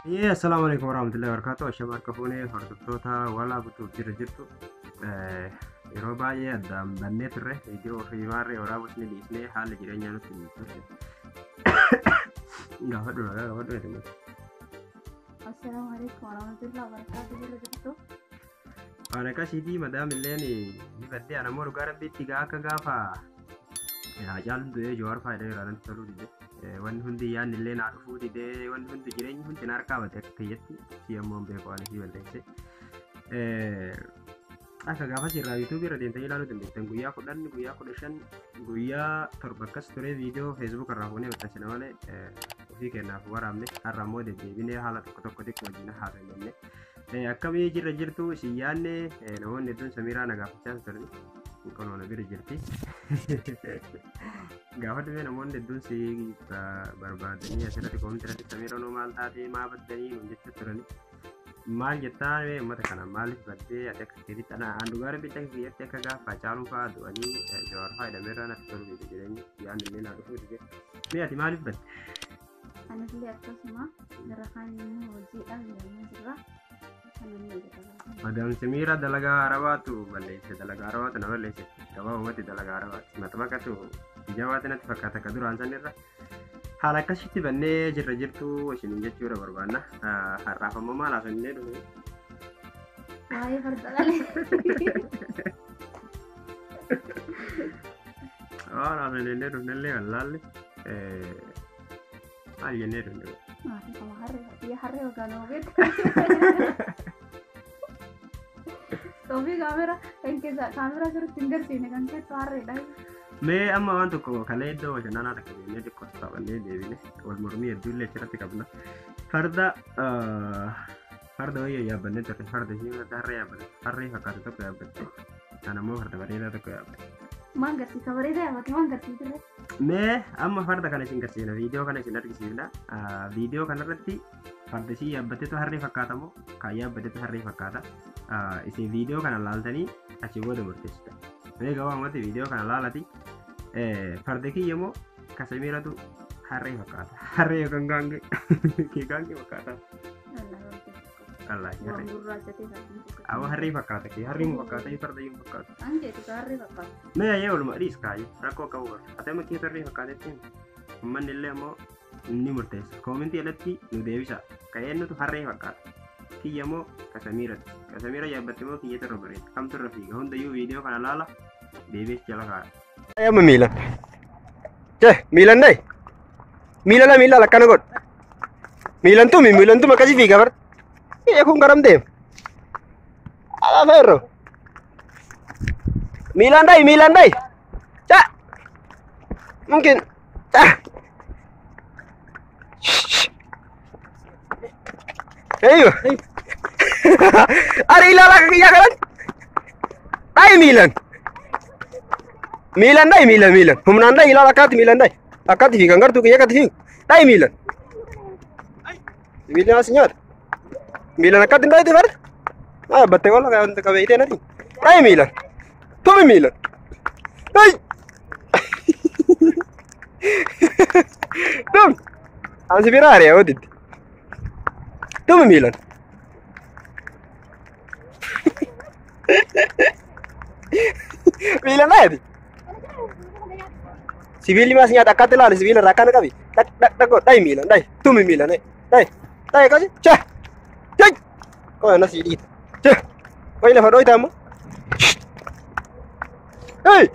Assalamualaikum warahmatullahi wabarakatuh. Ashabar kafuune hordoftoota walaa butuuf jirtu yeroo baay'ee addaan bannee turre viidiyoo ofii maarree waraabusni dhiisnee haala jireenyaa nutti hin turre. Gaafadhu nagaa gaafadhu jedhame. Assalamualaikum warahmatullahi wabarakatuh. Jirtu. Waan akkasiitii madaam illeen ni baddee anammoo dhugaa rabbiitti akka gaafa hajaalun du'ee Jawaar faayidaa irraa toluu dide. Wanti hundi yaadni illee naa dhufuu didee wanti hundi jireenyi hundi na harkaa bate akka kiyyatti si ammoo beeku waan isii balleesse. Akka gaafas irraa yuutuubii irra deemtanii ilaaluu dandeettan guyyaa 10 guyyaa 15 guyyaa 7 akkas ture viidiyoo feesbuuk irraa fuunee maxxansina malee ofii kennaaf waraabne har'a immoo deddeebinee haala tokko xiqqoo wajjin haasa'inne akkamii jirtu isin yaadne namoonni hedduun Samiraa na gaafachaa turani. Konoona bira jirti. Gaafa dhufee namoonni hedduun si barbaadanii asirratti koomintirratti Samiraa maal taatee maa baddanii nuun jecha turani. Maal jettaa uummata kana maaliif baddee ati akka keessatti dhugaa rabbitti akka kiyyatti akka gaafa caaluu fa'aa du'anii Jawaar fayyadameerraa natti toluu fi jireenya yaadni illee naa dhufuu dide. Mee ati maaliif badde? Anillee akkasuma gara kaan immoo hojiidhaan deemaa jirra. Madam Samiraa dalagaa arabaatu balleesse dalagaa arabaatu na balleesse gabaabumatti dalagaa arabaatu maxxanfaqatu ijabaatti natti fakkaata akka duraan sanirra haala akkasitti bannee jirtu isiniin jechuudha barbaanna har'aaf ammoo maal haasofnee dhufe waa'ee fardaalee waan haasofnee dhufnellee wallaalle maal jennee dhufne maatii sama harree yookaan ogeetti Sofi kamera kan keessa kamera sirriitti hin garsiine kan keessaa harreedha. Mee amma waan tokko kalee iddoo bashannanaa takka deemnee xiqqoo taphannee deebine wal mormii hedduullee achirratti qabna. Farda wayyaa yaabbannee turre farda ishee irratti harree yaabbatte harree fakkaatu tokko yaabbatte kan ammoo farda bareedaa tokko yaabbatte. Maan garsiisa bareedaa yaabbate maan garsiisirre? Mee amma farda kana isin garsiisna viidiyoo kana isin argisiifna viidiyoo kanarratti farda ishee yaabbattetu harree fakkaata moo kan yaabbattetu harree fakkaata. Isin viidiyoo kana laaltanii achi booda murteessita. Mee gabaabumatti viidiyoo kana laalati farda kiyya moo ka Samiiratu harree fakkaata. Harree yookaan gaangee gaangee fakkaata. Wallaahi harree. Awwa harree fakkaata kee harree mu fakkaata farda iyyuu fakkaata. Anjeetu harree fakkaata. Mee ayyee walumaa dhiis kaayee rakkoo qabu bara. Ati amma kee harree fakkaatetti uummanni illee ammoo ni murteessa. Koomentii irratti nu deebisa. Ka'ee nutu harree fakkaata. Kiyya moo Kasamiirati. Kasamiira yaabbatte moo kiyya turre bareeda. Kamtu irra fiiga hundayyuu viidiyoo kana laala deebiis jala kaa'e. Amma miilan. Miilan dai. Miila akkana godhu. Miilantum akkasii fiiga bar. Kiyya kun garam deema. Alaafaa irra. Miilan dai. Mungkin. Ayo. Ari ilaalaa kiyya kanan. Dai miilan. Humnaan dai ilaala akkaatti miilan dai. Akkaatti fiigan gartuu kiyya akkatti fiigu. Dai miilan. Miilan as nyaata. Miilan akkaatti hin daayitu farda. Maa battee walla kan qabeeyitee nati. Dai miilan. Tumi miilan. Dai. Dum. Ansi biraare yaa waditti. Tumi miilan. Miilan dayati. Sibiilli mas nyaata akkatti ilaali sibiila irraa akkana qabi. Dai miilan dai. Tumi miilan dai. Dai kasi. Cha. Chai. Kau ana sidi. Cha. Kau lafa dhoyta ammoo. Hey.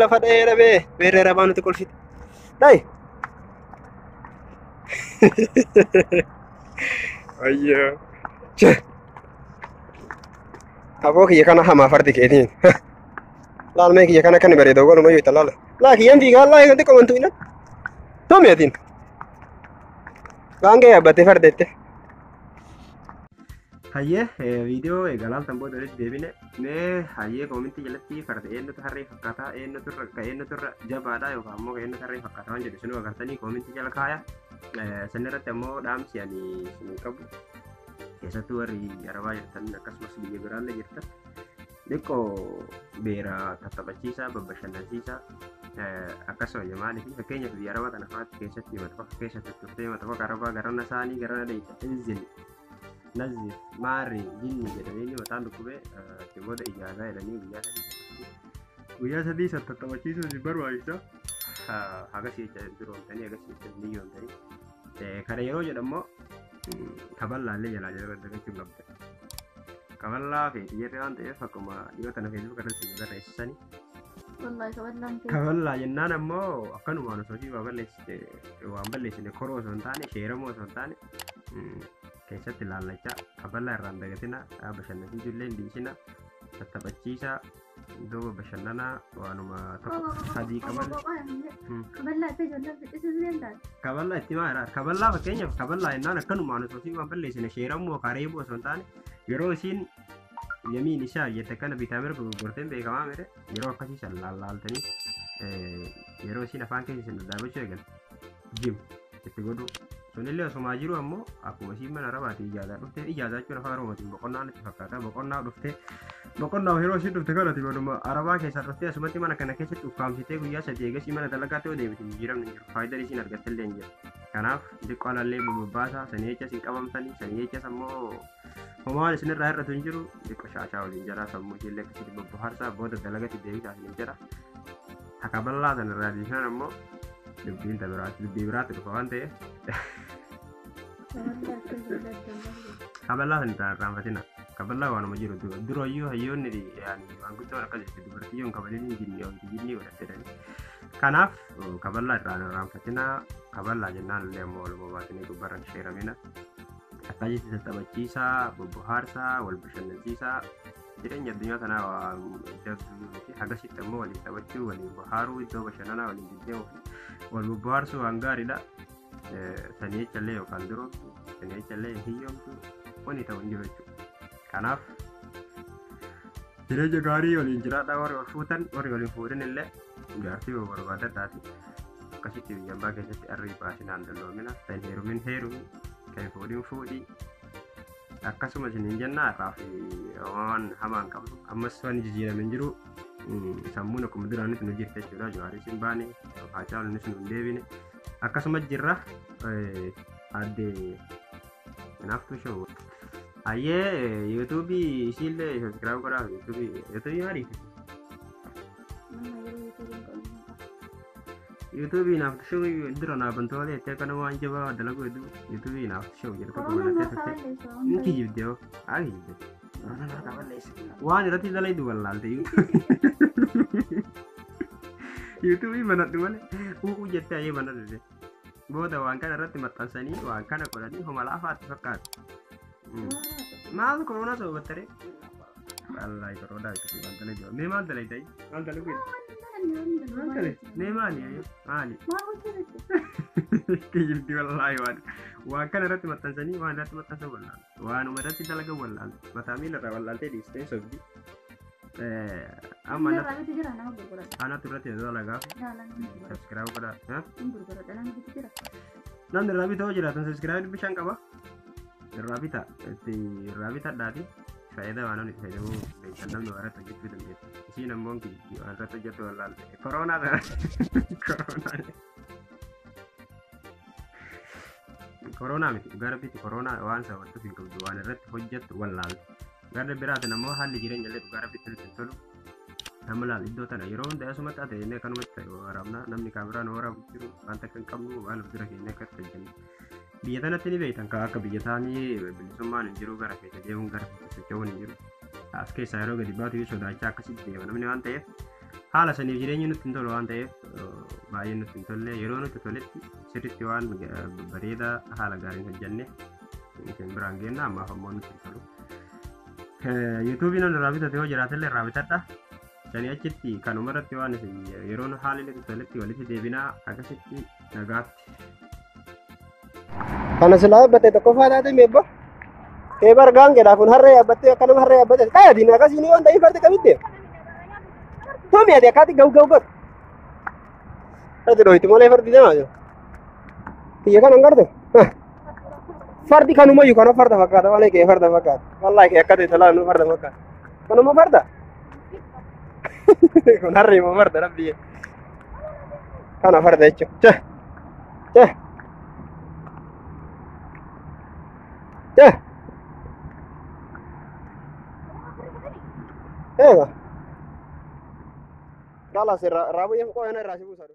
Lafa dheera bee. Beerreera baa nuti kolfite. Dai. Ayyo. Cha. Aboo kiyya kana hamaa fardi keetiin. Laal mee kiyya kana kan bareeda goluma yoo talaala. Laa kiyyan fiigaa laa eeganti qabantu ilan. Toomiyatiin. Gaangee yaabbattee fardette. Hayyee viidiyoo eegalaaltan booda walitti deebine mee hayyee koomintii jalatti farda eenyutu harree fakkaata eenyutu irra jabaadha yookaan ammoo eenyutu harree fakkaata waan jedhu isinuu agartanii koomintii jala kaaya. Sanirratti ammoo dhaamsi ani isin qabu keessattuu warri arabaa jirtan akkasumas biyya biraallee jirtan xiqqoo beera tattaphachiisaa babbashannansiisaa akkasuma maaliif fakkeenyaaf biyya arabaa kana fa'aatti keessatti mata bakka keessatti turtee mata bakka arabaa garana isaanii garana dheeyita inzil nazif maari jinni jedhanii mataan dhukkubee booda ijaazaa jedhanii guyyaa sadii tattabachiisuu si barbaachisa agarsiisa duroomtanii agarsiisa biyyoomtanii kana yeroo jedhamoo kaballaallee jalaa dagachuun qabda kaballaa feetii jedhee waan ta'eef akkuma dhiyoo tana feesbuuk irratti barreessisanii kaballaa jennaan ammoo akkanumaan osoo si waan balleessine koroo osoo hin taane sheeramoo osoo hin taane keessatti laallachaa kaballaa irraan dagatina bashannansiisuu illee hin dhiisina tattaphachiisaa iddoo bashannanaa waanuma tokko sadii qaban kaballaa itti maa kaballaa fakkeenyaaf kaballaa jennaan akkanumaan osoo si waan balleessine sheeramoo kareeboo osoo hin taane yeroo isiin yamiin isaa jette kana bitamir gurgurteen beekamaa mere yeroo akkasii san laaltanii yeroo isiin afaan keessa isin dhaabachuu eegan jim itti godhu sunillee osumaa jiru ammoo akkuma isiin mana arabaati ijaazaa dhufte ijaazaa jechuun afaan oromootiin boqonnaan itti fakkaata boqonnaa dhufte boqonnaa yeroo isiin dhufte kanati godhuma arabaa keessaa dhuftee asumatti mana kana keessatti ukkaamsitee guyyaa sadii eegasii mana dalagaatti yoo deebite jijjiiramni jiru faayidaan isiin argattellee hin jiru kanaaf xiqqoo alallee bobbaasaa sanii jechas hin qabamtanii sanii jechas ammoo homaan isinirraa hir'atu hin jiru xiqqoo shaashaa waliin jira sammuu ishee illee akkasitti bobbohaarsaa booda dalagatti deebisaa hin jira takaballaa sanarraa deebisan ammoo dubbiin dubbii biraatti dhufa waan ta'eef kaballaa san itti raanfatina kaballaa waanuma jiru durooyyuu hayyoonni waan guddaa akka jechuudha dubartiyyoon kabaliin jinnii godhatedhani kanaaf kaballaa irraan raanfatina kaballaa jennaan illee ammoo waluma baatanii gubbarran sheeramina akkasitti tattaphachiisaa bobbohaarsaa wal bashannansiisaa jireenya addunyaa kanaa dabduu hagasitti ammoo waliin taphachuu waliin bohaaruu iddoo bashannanaa waliin deddeemuu wal bobbohaarsuu waan gaariidha sanii jechallee yookaan duroomtu sanii jechallee hiyyoomtu wani ta'u hin jiru jechuudha kanaaf jireenya gaarii waliin jiraadhaa warri wal fuutan warri waliin fuudhan illee gaartii barbaadadhaati akkasitti biyya ambaa keessatti arrii baasinaan dalloomina kan heerumin heerumi kan fuudhin fuudhii akkasuma isiniin jennaa irraaf waan hamaan qabdu ammas waan jijjiiramin jiru sammuun akkuma duraanitti nu jirte jechuudha jawaaris hin baane faacaalunis nu hin deebine akkasuma jirra addee naaftu show ayyee yuutuubii isiillee subscribe godhaa yuutuubii maaliif yuutuubii naaftu show dura naafantoolee itti akkana waan jabaa dalagu hedduu yuutuubii naaftu show jedhu tokko godhatee inki jibdee agi jibdee waan irratti dalaydu wallaalte yuutuubii manadhu malee uuu jettee ayyee manadhu booda waan kana irratti maxxansanii waan kana godhanii homa laafaatti fakkaatu maal koronaa sobattare wallahi koronaa itti waan dalaydu mee maal dalayday maal dalagu mee maali ayyoo maali kijibdi wallahi waan kana irratti maxxansanii waan irratti maxxansan wallaalte waanuma irratti dalagan wallaalte mataa miila irraa wallaaltee dhiistee sobdi amma anatu irratti dalagaa subscribe godhaa namni irraa bitoo jiraatan subscribe bishaan qaba irraa bita irraa bitadhaati faayidaa waan nuti fayyadamuu beekan namni waan irratti hojjechuu dandeessu isiin ammoo waan irratti hojjetu wallaalte koronaa miti gara biti koronaa waan sabattuuf hin qabdu waan irratti hojjettu wallaalte garda biraatiin ammoo haalli jireenya illee dhugaa rabbitti nutti hin tolu nama laal iddoo tana yeroo hunda asumatti haa ta'e kanumatti ta'e waraabna namni kaameraan waraabu jiru wanta kan qabnu waan of bira keenya akka hojjennu biyya tanatti ni beektan akka biyya taanii bilisummaan hin jiru gara keessa deemuun gara keessa socho'uun hin jiru as keessaa yeroo gadi baatu sodaachaa akkasitti deema namni waan ta'eef haala saniif jireenyi nutti hin tolu waan ta'eef baay'ee nutti hin tolle yeroo nutti toletti sirriitti waan bareedaa haala gaariin hojjenne isin biraan geenna ammaaf ammoo nutti hin tolu yuutuubii namni irraa bitate yoo jiraatellee irraa bitadha sanii achitti kanuma irratti waan isin yeroon haalli nutti toletti walitti deebinaa akkasitti nagaatti kana silaa yaabbatte tokko faataate meebba kee bargaan jedhaa kun harree yaabbatte akkanuma harree yaabbatte kaayaatiin akkasiin waan ta'eef fardi qabidde Tumi ade akati gau got. Ade doiti mulai fardi dana aja. Iya kan anggar tuh. Fardi kan umma yukana farda fakata wale ke farda fakat. Wallahi ke akati salah nu farda fakat. Kan umma farda. Kon harri umma farda rabbi. Kana farda jechuudha. Ceh. Ceh. Ceh. Eega. Kalas irraa bu'ee qo'ee irraa si buusa.